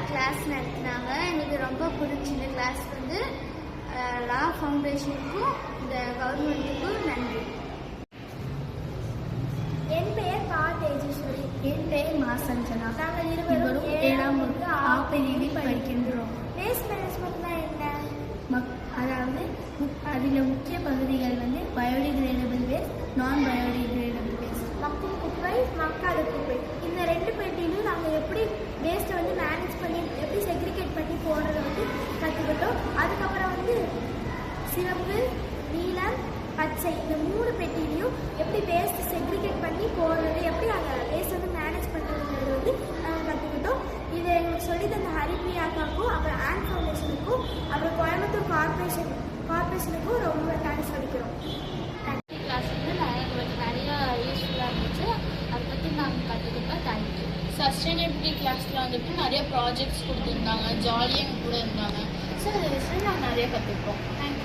Class நடத்தினாங்க. எனக்கு ரொம்ப பிடிச்சிருந்த கிளாஸ் வந்து லா ஃபவுண்டேஷனுக்கும் இந்த கவர்மெண்ட்டுக்கும் நன்றி. என் பெயர் பா தேஜேஸ்வரி. என் பெயர் மா சஞ்சனா. நாங்கள் இருவரும் 7ஆம் வகுப்பு ஆப்பிளில் படிக்கின்றோம். வேஸ்ட் மேனேஜ்மெண்ட்னா என்ன? அதாவது அதில் முக்கிய பகுதிகள் வந்து பயோடிகிரேடபிள் வேஸ்ட், நான் பயோடிகிரேடபிள் வேஸ்ட். மக்கும் குப்பை, மக்காத குப்பை. இந்த 2 பெட்டியிலும் நாங்கள் எப்படி வேஸ்ட்டை வந்து மேனேஜ் பண்ணி எப்படி செக்ரிகேட் பண்ணி போடுறதை வந்து கற்றுக்கிட்டோம். அதுக்கப்புறம் வந்து சிவப்பு, நீலம், பச்சை இந்த 3 பெட்டிலையும் எப்படி வேஸ்ட் செக்ரிகேட் பண்ணி போடுறது, எப்படி அந்த வேஸ்ட் வந்து மேனேஜ் பண்ணுறதுங்கிறது வந்து நாங்கள் கற்றுக்கிட்டோம். இதை எங்களுக்கு சொல்லி தந்த ஹரிப்ரியாக்காவுக்கும் அப்புறம் ஆன் ஃபவுண்டேஷனுக்கும் அப்புறம் கோயம்புத்தூர் கார்பரேஷனுக்கும் ரொம்ப தேங்க்ஸ் சொல்லிக்கிறோம். கிளாஸ் வந்து எங்களுக்கு நிறையா யூஸ்ஃபுல்லாக இருந்துச்சு. அதை பற்றி நாங்கள் கற்றுக்கிட்டோம். தேங்க்யூ. சஸ்டைனபிலிட்டி கிளாஸில் வந்துட்டு நிறைய ப்ராஜெக்ட்ஸ் கொடுத்துருந்தாங்க, ஜாலியாக கூட இருந்தாங்க. ஸோ அதை வச்சு நாங்கள் நிறைய கற்றுப்போம். தேங்க்யூ.